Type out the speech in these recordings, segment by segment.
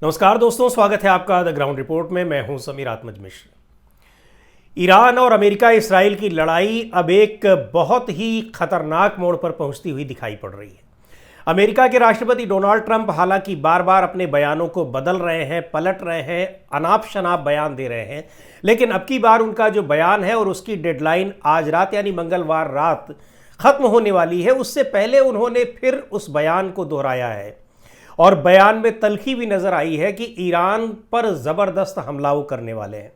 नमस्कार दोस्तों, स्वागत है आपका द ग्राउंड रिपोर्ट में। मैं हूं समीर आत्मज मिश्र। ईरान और अमेरिका इसराइल की लड़ाई अब एक बहुत ही खतरनाक मोड़ पर पहुंचती हुई दिखाई पड़ रही है। अमेरिका के राष्ट्रपति डोनाल्ड ट्रंप हालांकि बार बार अपने बयानों को बदल रहे हैं, पलट रहे हैं, अनाप शनाप बयान दे रहे हैं, लेकिन अब की बार उनका जो बयान है और उसकी डेडलाइन आज रात यानी मंगलवार रात खत्म होने वाली है, उससे पहले उन्होंने फिर उस बयान को दोहराया है और बयान में तल्खी भी नजर आई है कि ईरान पर जबरदस्त हमला वो करने वाले हैं।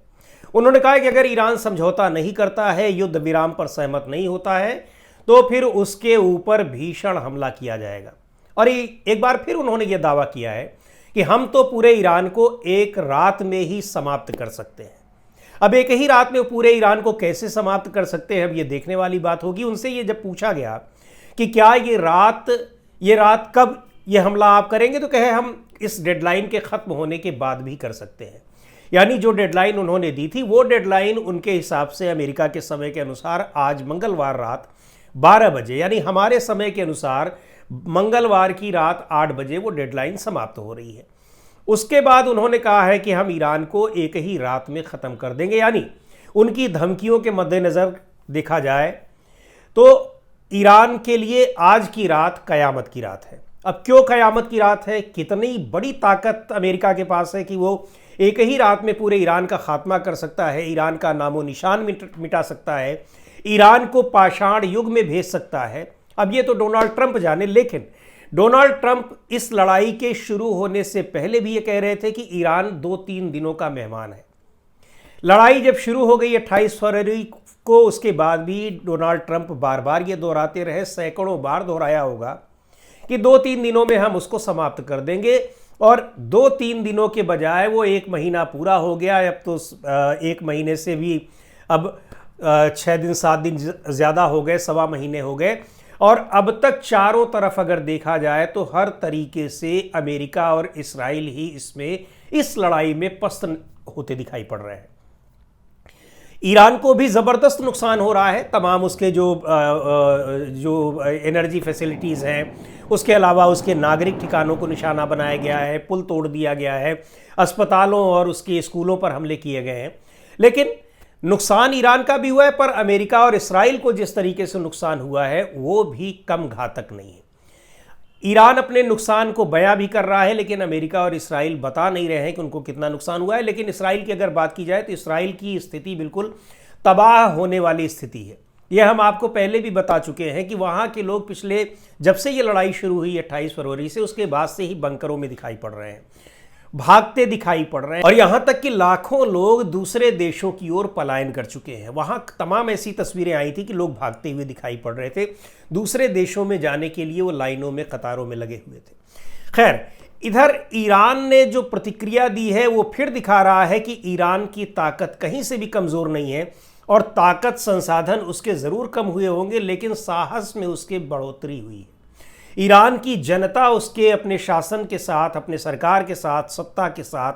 उन्होंने कहा कि अगर ईरान समझौता नहीं करता है, युद्ध विराम पर सहमत नहीं होता है, तो फिर उसके ऊपर भीषण हमला किया जाएगा। और एक बार फिर उन्होंने यह दावा किया है कि हम तो पूरे ईरान को एक रात में ही समाप्त कर सकते हैं। अब एक ही रात में पूरे ईरान को कैसे समाप्त कर सकते हैं, अब ये देखने वाली बात होगी। उनसे ये जब पूछा गया कि क्या ये रात कब ये हमला आप करेंगे, तो कहे हम इस डेडलाइन के ख़त्म होने के बाद भी कर सकते हैं। यानी जो डेडलाइन उन्होंने दी थी वो डेडलाइन उनके हिसाब से अमेरिका के समय के अनुसार आज मंगलवार रात 12 बजे यानी हमारे समय के अनुसार मंगलवार की रात 8 बजे वो डेडलाइन समाप्त हो रही है। उसके बाद उन्होंने कहा है कि हम ईरान को एक ही रात में ख़त्म कर देंगे। यानी उनकी धमकियों के मद्देनज़र देखा जाए तो ईरान के लिए आज की रात कयामत की रात है। अब क्यों कयामत की रात है? कितनी बड़ी ताकत अमेरिका के पास है कि वो एक ही रात में पूरे ईरान का खात्मा कर सकता है, ईरान का नामो निशान मिटा सकता है, ईरान को पाषाण युग में भेज सकता है। अब ये तो डोनाल्ड ट्रंप जाने, लेकिन डोनाल्ड ट्रंप इस लड़ाई के शुरू होने से पहले भी ये कह रहे थे कि ईरान 2-3 दिनों का मेहमान है। लड़ाई जब शुरू हो गई 28 फरवरी को, उसके बाद भी डोनाल्ड ट्रंप बार बार ये दोहराते रहे, सैकड़ों बार दोहराया होगा कि 2-3 दिनों में हम उसको समाप्त कर देंगे। और 2-3 दिनों के बजाय वो 1 महीना पूरा हो गया। अब तो 1 महीने से भी अब 6 दिन 7 दिन ज़्यादा हो गए, 1.25 महीने हो गए। और अब तक चारों तरफ अगर देखा जाए तो हर तरीके से अमेरिका और इसराइल ही इस लड़ाई में पस्त होते दिखाई पड़ रहे हैं। ईरान को भी ज़बरदस्त नुकसान हो रहा है। तमाम उसके जो एनर्जी फैसिलिटीज़ हैं, उसके अलावा उसके नागरिक ठिकानों को निशाना बनाया गया है, पुल तोड़ दिया गया है, अस्पतालों और उसके स्कूलों पर हमले किए गए हैं। लेकिन नुकसान ईरान का भी हुआ है, पर अमेरिका और इसराइल को जिस तरीके से नुकसान हुआ है वो भी कम घातक नहीं है। ईरान अपने नुकसान को बयां भी कर रहा है, लेकिन अमेरिका और इसराइल बता नहीं रहे हैं कि उनको कितना नुकसान हुआ है। लेकिन इसराइल की अगर बात की जाए तो इसराइल की स्थिति बिल्कुल तबाह होने वाली स्थिति है। यह हम आपको पहले भी बता चुके हैं कि वहाँ के लोग पिछले जब से ये लड़ाई शुरू हुई 28 फरवरी से, उसके बाद से ही बंकरों में दिखाई पड़ रहे हैं, भागते दिखाई पड़ रहे हैं। और यहाँ तक कि लाखों लोग दूसरे देशों की ओर पलायन कर चुके हैं। वहाँ तमाम ऐसी तस्वीरें आई थी कि लोग भागते हुए दिखाई पड़ रहे थे, दूसरे देशों में जाने के लिए वो लाइनों में, कतारों में लगे हुए थे। खैर, इधर ईरान ने जो प्रतिक्रिया दी है वो फिर दिखा रहा है कि ईरान की ताकत कहीं से भी कमज़ोर नहीं है। और ताकत, संसाधन उसके ज़रूर कम हुए होंगे, लेकिन साहस में उसके बढ़ोतरी हुई है। ईरान की जनता उसके अपने शासन के साथ, अपने सरकार के साथ, सत्ता के साथ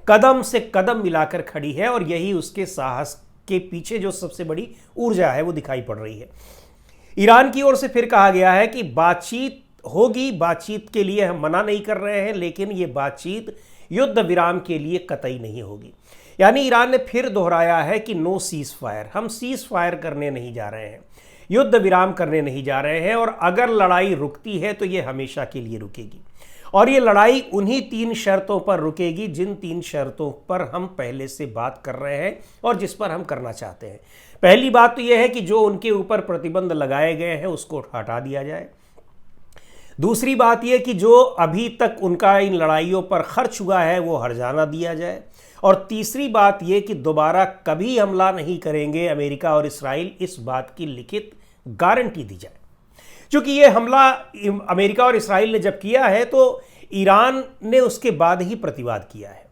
कदम से कदम मिलाकर खड़ी है। और यही उसके साहस के पीछे जो सबसे बड़ी ऊर्जा है वो दिखाई पड़ रही है। ईरान की ओर से फिर कहा गया है कि बातचीत होगी, बातचीत के लिए हम मना नहीं कर रहे हैं, लेकिन ये बातचीत युद्ध विराम के लिए कतई नहीं होगी। यानी ईरान ने फिर दोहराया है कि नो सीज फायर, हम सीज फायर करने नहीं जा रहे हैं, युद्ध विराम करने नहीं जा रहे हैं। और अगर लड़ाई रुकती है तो ये हमेशा के लिए रुकेगी। और ये लड़ाई उन्हीं 3 शर्तों पर रुकेगी जिन 3 शर्तों पर हम पहले से बात कर रहे हैं और जिस पर हम करना चाहते हैं। पहली बात तो यह है कि जो उनके ऊपर प्रतिबंध लगाए गए हैं उसको हटा दिया जाए। दूसरी बात यह कि जो अभी तक उनका इन लड़ाइयों पर खर्च हुआ है वो हर्जाना दिया जाए। और तीसरी बात यह कि दोबारा कभी हमला नहीं करेंगे अमेरिका और इसराइल, इस बात की लिखित गारंटी दी जाए। क्योंकि ये हमला अमेरिका और इसराइल ने जब किया है तो ईरान ने उसके बाद ही प्रतिवाद किया है।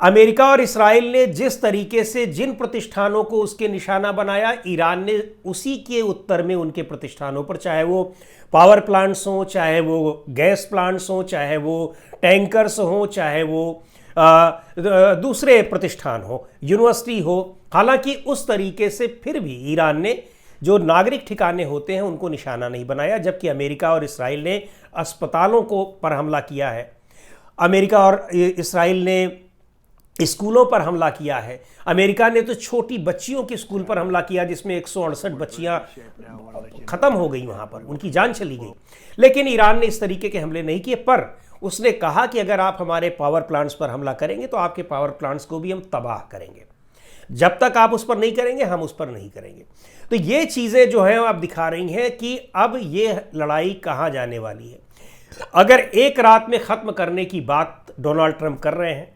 अमेरिका और इसराइल ने जिस तरीके से जिन प्रतिष्ठानों को उसके निशाना बनाया, ईरान ने उसी के उत्तर में उनके प्रतिष्ठानों पर, चाहे वो पावर प्लांट्स हों, चाहे वो गैस प्लांट्स हों, चाहे वो टैंकर्स हों, चाहे वो दूसरे प्रतिष्ठान हो, यूनिवर्सिटी हो, हालांकि उस तरीके से फिर भी ईरान ने जो नागरिक ठिकाने होते हैं उनको निशाना नहीं बनाया, जबकि अमेरिका और इसराइल ने अस्पतालों को पर हमला किया है। अमेरिका और इसराइल ने स्कूलों पर हमला किया है। अमेरिका ने तो छोटी बच्चियों के स्कूल पर हमला किया जिसमें 168 बच्चियां खत्म हो गई, वहां पर उनकी जान चली गई। लेकिन ईरान ने इस तरीके के हमले नहीं किए, पर उसने कहा कि अगर आप हमारे पावर प्लांट्स पर हमला करेंगे तो आपके पावर प्लांट्स को भी हम तबाह करेंगे। जब तक आप उस पर नहीं करेंगे हम उस पर नहीं करेंगे। तो ये चीज़ें जो हैं आप दिखा रही हैं कि अब ये लड़ाई कहाँ जाने वाली है। अगर एक रात में ख़त्म करने की बात डोनाल्ड ट्रंप कर रहे हैं,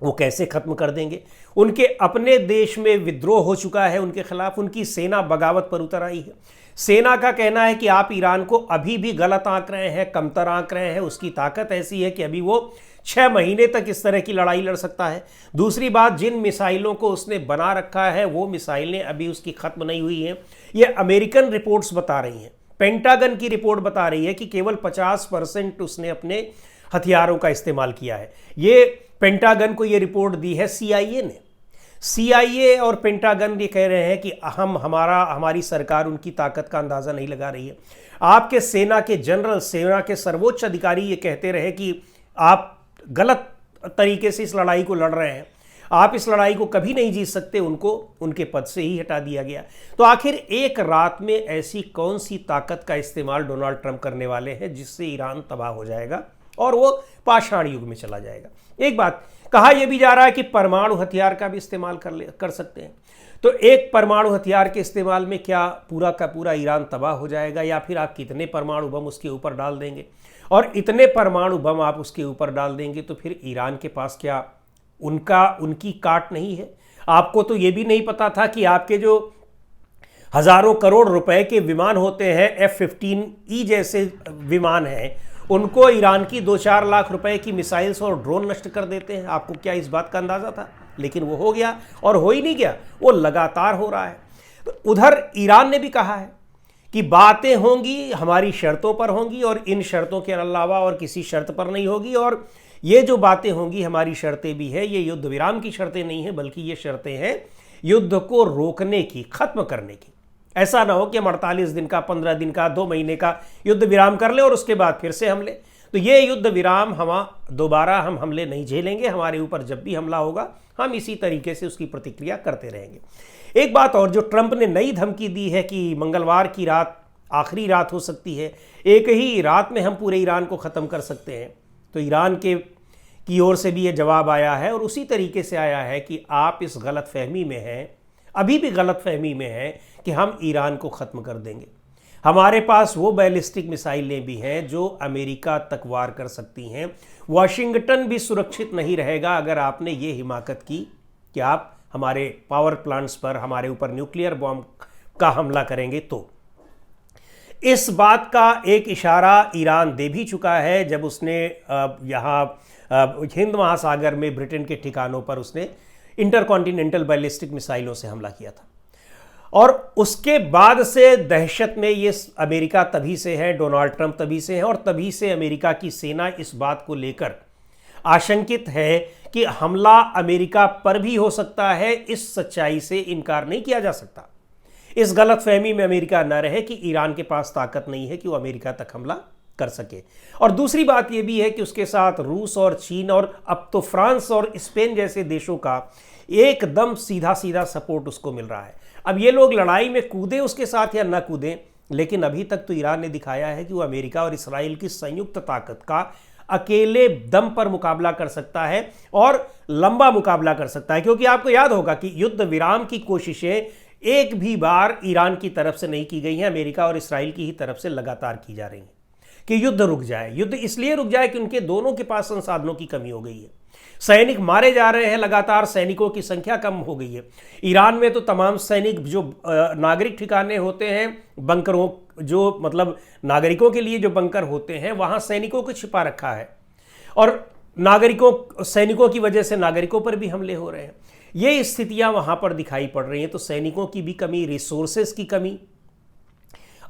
वो कैसे ख़त्म कर देंगे? उनके अपने देश में विद्रोह हो चुका है उनके खिलाफ, उनकी सेना बगावत पर उतर आई है। सेना का कहना है कि आप ईरान को अभी भी गलत आंक रहे हैं, कमतर आंक रहे हैं। उसकी ताकत ऐसी है कि अभी वो 6 महीने तक इस तरह की लड़ाई लड़ सकता है। दूसरी बात, जिन मिसाइलों को उसने बना रखा है वो मिसाइलें अभी उसकी ख़त्म नहीं हुई हैं। ये अमेरिकन रिपोर्ट्स बता रही हैं, पेंटागन की रिपोर्ट बता रही है कि केवल 50% उसने अपने हथियारों का इस्तेमाल किया है। ये पेंटागन को ये रिपोर्ट दी है CIA ने। CIA और पेंटागन ये कह रहे हैं कि हमारी सरकार उनकी ताकत का अंदाज़ा नहीं लगा रही है। आपके सेना के जनरल, सेना के सर्वोच्च अधिकारी ये कहते रहे कि आप गलत तरीके से इस लड़ाई को लड़ रहे हैं, आप इस लड़ाई को कभी नहीं जीत सकते। उनको उनके पद से ही हटा दिया गया। तो आखिर एक रात में ऐसी कौन सी ताकत का इस्तेमाल डोनाल्ड ट्रंप करने वाले हैं जिससे ईरान तबाह हो जाएगा और वो पाषाण युग में चला जाएगा? एक बात कहा यह भी जा रहा है कि परमाणु हथियार का भी इस्तेमाल कर सकते हैं। तो एक परमाणु हथियार के इस्तेमाल में क्या पूरा का पूरा ईरान तबाह हो जाएगा, या फिर आप कितने परमाणु बम उसके ऊपर डाल देंगे? और इतने परमाणु बम आप उसके ऊपर डाल देंगे तो फिर ईरान के पास क्या उनकी काट नहीं है? आपको तो ये भी नहीं पता था कि आपके जो हजारों करोड़ रुपए के विमान होते हैं, F-15E जैसे विमान हैं, उनको ईरान की 2-4 लाख रुपए की मिसाइल्स और ड्रोन नष्ट कर देते हैं। आपको क्या इस बात का अंदाजा था? लेकिन वो हो गया, और हो ही नहीं गया, वो लगातार हो रहा है। तो उधर ईरान ने भी कहा है कि बातें होंगी, हमारी शर्तों पर होंगी, और इन शर्तों के अलावा और किसी शर्त पर नहीं होगी। और ये जो बातें होंगी हमारी शर्तें भी है, ये युद्ध विराम की शर्तें नहीं है, बल्कि ये शर्तें हैं युद्ध को रोकने की, खत्म करने की। ऐसा ना हो कि हम 48 दिन का, 15 दिन का, 2 महीने का युद्ध विराम कर ले और उसके बाद फिर से हमले। तो ये युद्ध विराम दोबारा हम हमले नहीं झेलेंगे। हमारे ऊपर जब भी हमला होगा हम इसी तरीके से उसकी प्रतिक्रिया करते रहेंगे। एक बात और, जो ट्रंप ने नई धमकी दी है कि मंगलवार की रात आखिरी रात हो सकती है, एक ही रात में हम पूरे ईरान को ख़त्म कर सकते हैं। तो ईरान की ओर से भी ये जवाब आया है, और उसी तरीके से आया है कि आप इस गलतफहमी में हैं, अभी भी गलतफहमी में हैं कि हम ईरान को ख़त्म कर देंगे। हमारे पास वो बैलिस्टिक मिसाइलें भी हैं जो अमेरिका तक वार कर सकती हैं। वाशिंगटन भी सुरक्षित नहीं रहेगा अगर आपने ये हिमाकत की कि आप हमारे पावर प्लांट्स पर, हमारे ऊपर न्यूक्लियर बॉम्ब का हमला करेंगे। तो इस बात का एक इशारा ईरान दे भी चुका है जब उसने यहाँ हिंद महासागर में ब्रिटेन के ठिकानों पर उसने इंटरकॉन्टिनेंटल बैलिस्टिक मिसाइलों से हमला किया था। और उसके बाद से दहशत में ये अमेरिका तभी से है, डोनाल्ड ट्रंप तभी से है, और तभी से अमेरिका की सेना इस बात को लेकर आशंकित है कि हमला अमेरिका पर भी हो सकता है। इस सच्चाई से इनकार नहीं किया जा सकता। इस गलतफहमी में अमेरिका न रहे कि ईरान के पास ताकत नहीं है कि वो अमेरिका तक हमला कर सके। और दूसरी बात यह भी है कि उसके साथ रूस और चीन और अब तो फ्रांस और स्पेन जैसे देशों का एकदम सीधा सीधा सपोर्ट उसको मिल रहा है। अब ये लोग लड़ाई में कूदें उसके साथ या न कूदें, लेकिन अभी तक तो ईरान ने दिखाया है कि वो अमेरिका और इसराइल की संयुक्त ताकत का अकेले दम पर मुकाबला कर सकता है, और लंबा मुकाबला कर सकता है। क्योंकि आपको याद होगा कि युद्ध विराम की कोशिशें एक भी बार ईरान की तरफ से नहीं की गई हैं, अमेरिका और इसराइल की ही तरफ से लगातार की जा रही हैं कि युद्ध रुक जाए। युद्ध इसलिए रुक जाए कि उनके दोनों के पास संसाधनों की कमी हो गई है, सैनिक मारे जा रहे हैं, लगातार सैनिकों की संख्या कम हो गई है। ईरान में तो तमाम सैनिक जो नागरिक ठिकाने होते हैं, बंकरों, जो मतलब नागरिकों के लिए जो बंकर होते हैं, वहाँ सैनिकों को छिपा रखा है, और सैनिकों की वजह से नागरिकों पर भी हमले हो रहे हैं। ये स्थितियाँ वहाँ पर दिखाई पड़ रही हैं। तो सैनिकों की भी कमी, रिसोर्सेज की कमी।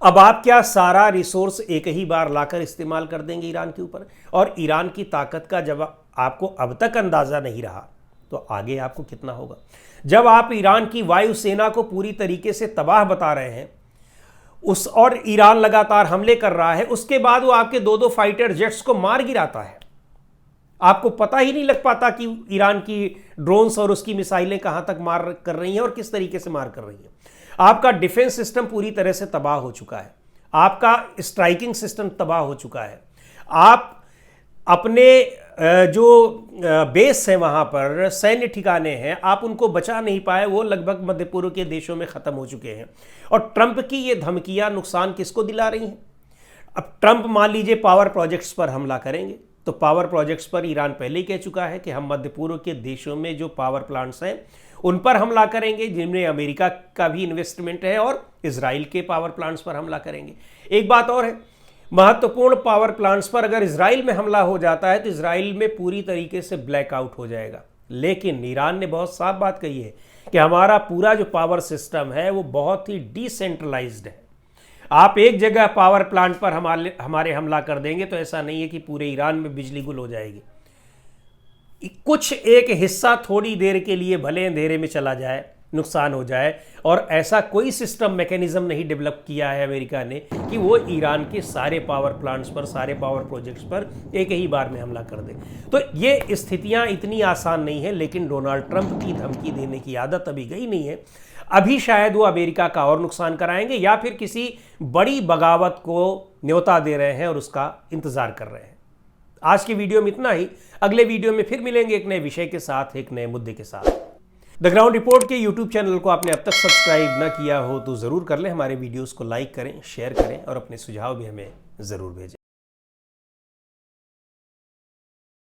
अब आप क्या सारा रिसोर्स एक ही बार लाकर इस्तेमाल कर देंगे ईरान के ऊपर? और ईरान की ताकत का जब आपको अब तक अंदाज़ा नहीं रहा तो आगे आपको कितना होगा? जब आप ईरान की वायुसेना को पूरी तरीके से तबाह बता रहे हैं और ईरान लगातार हमले कर रहा है, उसके बाद वो आपके 2-2 फाइटर जेट्स को मार गिराता है, आपको पता ही नहीं लग पाता कि ईरान की ड्रोन्स और उसकी मिसाइलें कहां तक मार कर रही हैं और किस तरीके से मार कर रही हैं। आपका डिफेंस सिस्टम पूरी तरह से तबाह हो चुका है, आपका स्ट्राइकिंग सिस्टम तबाह हो चुका है। आप अपने जो बेस है वहाँ पर सैन्य ठिकाने हैं, आप उनको बचा नहीं पाए, वो लगभग मध्य पूर्व के देशों में ख़त्म हो चुके हैं। और ट्रंप की ये धमकियाँ नुकसान किसको दिला रही हैं? अब ट्रंप मान लीजिए पावर प्रोजेक्ट्स पर हमला करेंगे, तो पावर प्रोजेक्ट्स पर ईरान पहले ही कह चुका है कि हम मध्य पूर्व के देशों में जो पावर प्लांट्स हैं उन पर हमला करेंगे, जिनमें अमेरिका का भी इन्वेस्टमेंट है, और इजराइल के पावर प्लांट्स पर हमला करेंगे। एक बात और है, महत्वपूर्ण पावर प्लांट्स पर अगर इजराइल में हमला हो जाता है तो इजराइल में पूरी तरीके से ब्लैकआउट हो जाएगा। लेकिन ईरान ने बहुत साफ बात कही है कि हमारा पूरा जो पावर सिस्टम है वो बहुत ही डिसेंट्रलाइज्ड है। आप एक जगह पावर प्लांट पर हमारे हमला कर देंगे तो ऐसा नहीं है कि पूरे ईरान में बिजली गुल हो जाएगी। कुछ एक हिस्सा थोड़ी देर के लिए भले अंधेरे में चला जाए, नुकसान हो जाए, और ऐसा कोई सिस्टम मैकेनिज्म नहीं डेवलप किया है अमेरिका ने कि वो ईरान के सारे पावर प्लांट्स पर, सारे पावर प्रोजेक्ट्स पर एक ही बार में हमला कर दे। तो ये स्थितियां इतनी आसान नहीं है, लेकिन डोनाल्ड ट्रंप की धमकी देने की आदत अभी गई नहीं है। अभी शायद वो अमेरिका का और नुकसान कराएंगे या फिर किसी बड़ी बगावत को न्योता दे रहे हैं और उसका इंतजार कर रहे हैं। आज की वीडियो में इतना ही। अगले वीडियो में फिर मिलेंगे एक नए विषय के साथ, एक नए मुद्दे के साथ। द ग्राउंड रिपोर्ट के यूट्यूब चैनल को आपने अब तक सब्सक्राइब न किया हो तो ज़रूर कर लें। हमारे वीडियोस को लाइक करें, शेयर करें और अपने सुझाव भी हमें ज़रूर भेजें।